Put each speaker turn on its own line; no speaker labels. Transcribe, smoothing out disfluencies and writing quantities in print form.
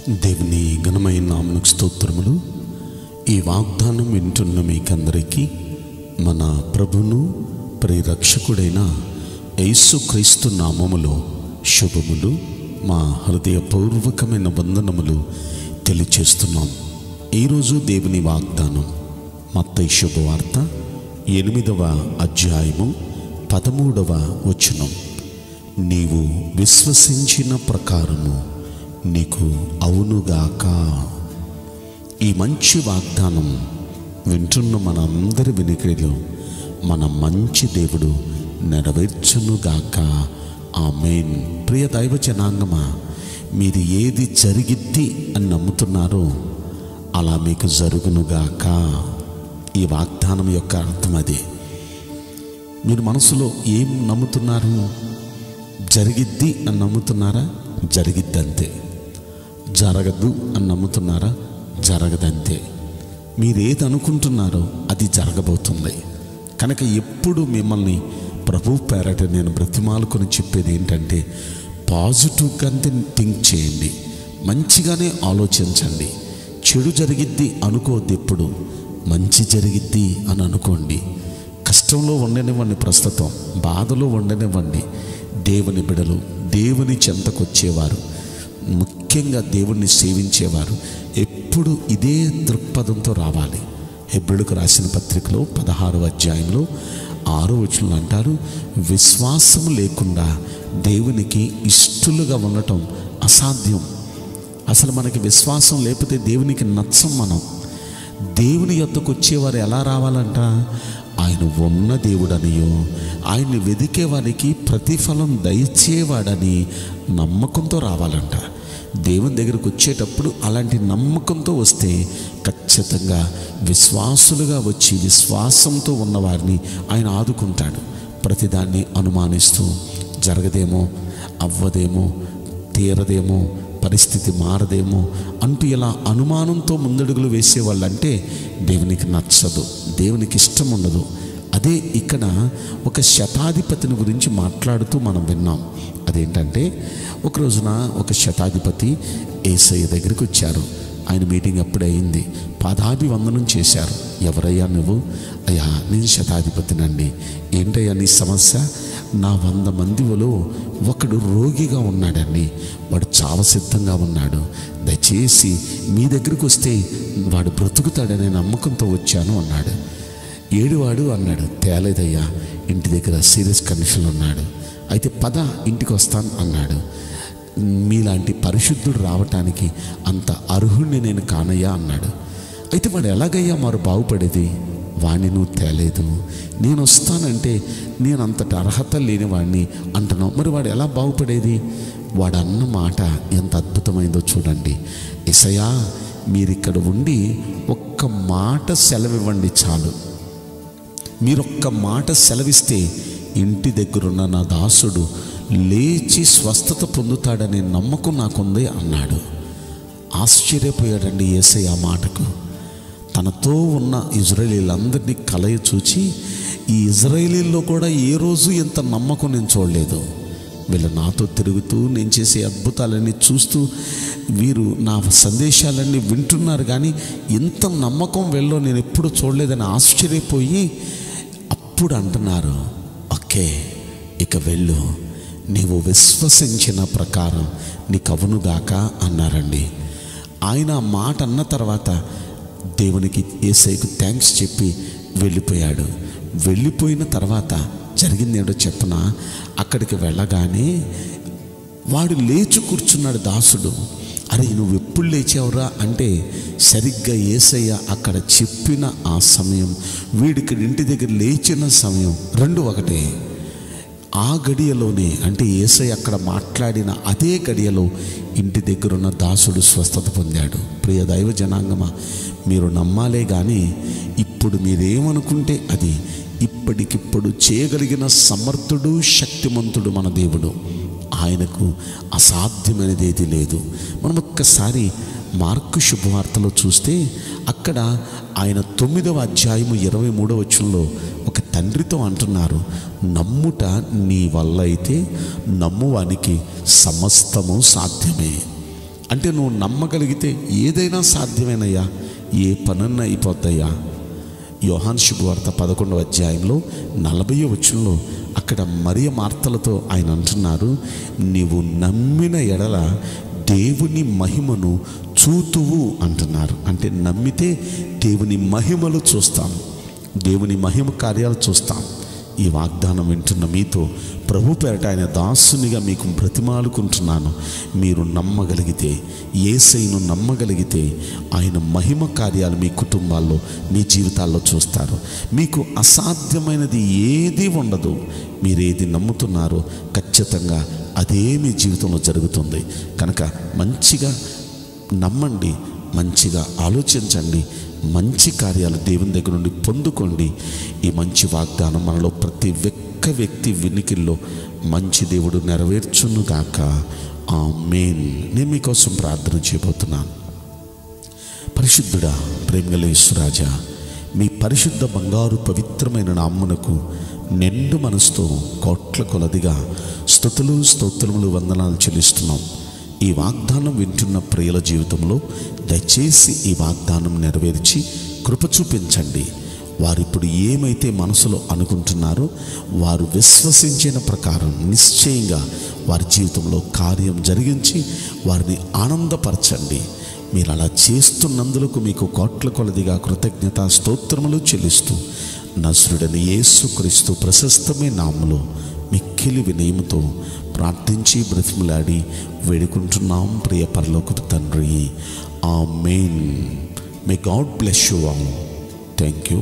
దేవుని ఘనమైన నామమునకు స్తోత్రములు. ఈ వాగ్దానం వింటున్న మీకందరికీ మన ప్రభును పరిరక్షకుడైన యేసుక్రీస్తు నామములో శుభములు, మా హృదయపూర్వకమైన వందనములు తెలియచేస్తున్నాం. ఈరోజు దేవుని వాగ్దానం మత్తయి శుభవార్త 8వ అధ్యాయము 13వ వచనం. నీవు విశ్వసించిన ప్రకారము నీకు అవునుగాక. ఈ మంచి వాగ్దానం వింటున్న మనందరి వినికిడిలో మన మంచి దేవుడు నెరవేర్చునుగాక. ఆమేన్. ప్రియ దైవ జనాంగమా, మీది ఏది జరిగిద్ది అని నమ్ముతున్నారో అలా మీకు జరుగునుగాక. ఈ వాగ్దానం యొక్క అర్థం అదే. మీరు మనసులో ఏం నమ్ముతున్నారు? జరిగిద్ది అని నమ్ముతున్నారా? జరిగిద్దంతే. జరగదు అని నమ్ముతున్నారా? జరగదంతే. మీరేది అనుకుంటున్నారో అది జరగబోతుంది. కనుక ఎప్పుడు మిమ్మల్ని ప్రభు పేరట నేను బ్రతిమాలుకొని చెప్పేది ఏంటంటే, పాజిటివ్గా థింక్ చేయండి, మంచిగానే ఆలోచించండి. చెడు జరిగిద్ది అనుకోవద్దు, ఎప్పుడు మంచి జరిగిద్ది అని అనుకోండి. కష్టంలో ఉండనివ్వండి, ప్రస్తుతం బాధలో ఉండనివ్వండి. దేవుని బిడలు, దేవుని చెంతకొచ్చేవారు, ముఖ్యంగా దేవుణ్ణి సేవించేవారు ఎప్పుడు ఇదే దృక్పథంతో రావాలి. హెబ్రీయులకు రాసిన పత్రికలో 16వ అధ్యాయంలో 6వ వచనంలో అంటారు, విశ్వాసం లేకుండా దేవునికి ఇష్టలుగా ఉండటం అసాధ్యం. అసలు మనకి విశ్వాసం లేకపోతే దేవునికి నచ్చం. మనం దేవుని యొద్దకు వచ్చేవారు ఎలా రావాలంట? ఆయన ఉన్న దేవుడనియో, ఆయన్ని వెదికే వారికి ప్రతిఫలం దయచేవాడని నమ్మకంతో రావాలంట. దేవుని దగ్గరకు వచ్చేటప్పుడు అలాంటి నమ్మకంతో వస్తే ఖచ్చితంగా విశ్వాసులుగా వచ్చి విశ్వాసంతో ఉన్నవారిని ఆయన ఆదుకుంటాడు. ప్రతిదాన్ని అనుమానిస్తూ జరగదేమో, అవ్వదేమో, తీరదేమో, పరిస్థితి మారదేమో అంటూ ఇలా అనుమానంతో ముందడుగులు వేసేవాళ్ళంటే దేవునికి నచ్చదు, దేవునికి ఇష్టం ఉండదు. అదే ఇక్కడ ఒక శతాధిపతిని గురించి మాట్లాడుతూ మనం విన్నాం. అదేంటంటే, ఒక రోజున ఒక శతాధిపతి యేసయ్య దగ్గరికి వచ్చారు. ఆయన మీటింగ్ అప్పుడే అయింది. పాదాభివందనం చేశారు. ఎవరయ్యా నువ్వు? అయ్యా, నేను శతాధిపతినండి. ఏంటయ్యా నీ సమస్య? నా 100 మందిలో ఒకడు రోగిగా ఉన్నాడండి, వాడు చావసిద్ధంగా ఉన్నాడు. దయచేసి మీ దగ్గరికి వస్తే వాడు బ్రతుకుతాడనే నమ్మకంతో వచ్చాను అన్నాడు. ఏడువాడు అన్నాడు, తేలేదయ్యా, ఇంటి దగ్గర సీరియస్ కండిషన్లో ఉన్నాడు. అయితే పద, ఇంటికి వస్తాను అన్నాడు. మీలాంటి పరిశుద్ధుడు రావటానికి అంత అర్హుణ్ణి నేను కానయ్యా అన్నాడు. అయితే వాడు ఎలాగయ్యా మరి బాగుపడేది? వాణ్ణి నువ్వు తేలేదు, నేను వస్తానంటే నేను అంతటి అర్హత లేని వాడిని అంటున్నావు, మరి వాడు ఎలా బాగుపడేది? వాడు అన్న మాట ఎంత అద్భుతమైందో చూడండి. యేసయ్యా, మీరిక్కడ ఉండి ఒక్క మాట సెలవివ్వండి చాలు. మీరొక్క మాట సెలవిస్తే ఇంటి దగ్గరున్న నా దాసుడు లేచి స్వస్థత పొందుతాడనే నమ్మకం నాకుంది అన్నాడు. ఆశ్చర్యపోయాడండి యేసయ్య ఆ మాటకు. తనతో ఉన్న ఇజ్రాయేలీలందరినీ కలయి చూచి, ఈ ఇజ్రాయేలీల్లో కూడా ఏ రోజు ఇంత నమ్మకం నేను చూడలేదు. వీళ్ళు నాతో తిరుగుతూ నేను చేసే అద్భుతాలన్నీ చూస్తూ వీరు నా సందేశాలన్నీ వింటున్నారు, కానీ ఇంత నమ్మకం వీళ్ళలో నేను ఎప్పుడు చూడలేదని ఆశ్చర్యపోయి అప్పుడు అంటున్నారు, ఓకే, ఇక వెళ్ళు, నీవు విశ్వసించిన ప్రకారం నీకు అవునుగాక అన్నారండి. ఆయన ఆ మాట అన్న తర్వాత దేవునికి, యేసయ్యకు థ్యాంక్స్ చెప్పి వెళ్ళిపోయాడు. వెళ్ళిపోయిన తర్వాత జరిగింది ఏంటో చెప్పనా? అక్కడికి వెళ్ళగానే వాడు లేచి కూర్చున్నాడు దాసుడు. అరే, నువ్వు ఎప్పుడు లేచావురా అంటే, సరిగ్గా యేసయ్య అక్కడ చెప్పిన ఆ సమయం, వీడికి ఇంటి దగ్గర లేచిన సమయం 2 ఒకటే. ఆ గడియలోనే, అంటే యేసయ్య అక్కడ మాట్లాడిన అదే గడియలో ఇంటి దగ్గర ఉన్న దాసుడు స్వస్థత పొందాడు. ప్రియ దైవ జనాంగమా, మీరు నమ్మాలే కానీ ఇప్పుడు మీరేమనుకుంటే అది ఇప్పటికిప్పుడు చేయగలిగిన సమర్థుడు, శక్తిమంతుడు మన దేవుడు. ఆయనకు అసాధ్యమైనది ఏది లేదు. మనం ఒక్కసారి మార్కు శుభవార్తలో చూస్తే అక్కడ ఆయన 9వ అధ్యాయము 23వ వచనంలో ఒక తండ్రితో అంటున్నారు, నమ్ముట నీ వల్ల అయితే నమ్మువానికి సమస్తము సాధ్యమే. అంటే నువ్వు నమ్మగలిగితే ఏదైనా సాధ్యమేనయ్యా, ఏ పనన్నా అయిపోద్దయ్యా. యోహాను శుభవార్త 11వ అధ్యాయంలో 40వ వచనంలో అక్కడ మరియ మార్తలతో ఆయన అంటున్నారు, నీవు నమ్మిన ఎడల దేవుని మహిమను చూతువు అంటున్నారు. అంటే నమ్మితే దేవుని మహిమలు చూస్తాం, దేవుని మహిమ కార్యాలు చూస్తాం. ఈ వాగ్దానం వింటున్న మీతో ప్రభు పేరట ఆయన దాసునిగా మీకు బ్రతిమాలుకుంటున్నాను. మీరు నమ్మగలిగితే, యేసయ్యను నమ్మగలిగితే ఆయన మహిమ కార్యాలు మీ కుటుంబాల్లో, మీ జీవితాల్లో చూస్తారు. మీకు అసాధ్యమైనది ఏది ఉండదు. మీరేది నమ్ముతున్నారో ఖచ్చితంగా అదే మీ జీవితంలో జరుగుతుంది. కనుక మంచిగా నమ్మండి, మంచిగా ఆలోచించండి, మంచి కార్యాలు దేవుని దగ్గర నుండి పొందుకోండి. ఈ మంచి వాగ్దానం మనలో ప్రతి ఒక్క వ్యక్తి వినికిల్లో మంచి దేవుడు నెరవేర్చునుగాక. ఆమేన్. నేను మీకోసం ప్రార్థన చేయబోతున్నాను. పరిశుద్ధుడా, ప్రేమగల యేసురాజా, మీ పరిశుద్ధ బంగారు పవిత్రమైన నామమునకు నిండు మనసుతో కోట్ల కొలదిగా స్తుతులు స్తోత్రములు వందనాలు చెల్లిస్తున్నాం. ఈ వాగ్దానం వింటున్న ప్రియుల జీవితంలో దయచేసి ఈ వాగ్దానం నెరవేర్చి కృప చూపించండి. వారిప్పుడు ఏమైతే మనసులో అనుకుంటున్నారో వారు విశ్వసించిన ప్రకారం నిశ్చయంగా వారి జీవితంలో కార్యం జరిగించి వారిని ఆనందపరచండి. మీరు అలా చేస్తున్నందులకు మీకు కోట్ల కొలదిగా కృతజ్ఞతా స్తోత్రములు చెల్లిస్తూ నజరుడైన యేసుక్రీస్తు ప్రశస్తమైన నామములో మిక్కిలి వినయముతో ప్రార్థించి బ్రతిమలాడి వేడుకుంటున్నాం ప్రియ పరలోకపు తండ్రి. ఆమేన్. May God bless you all. Thank you.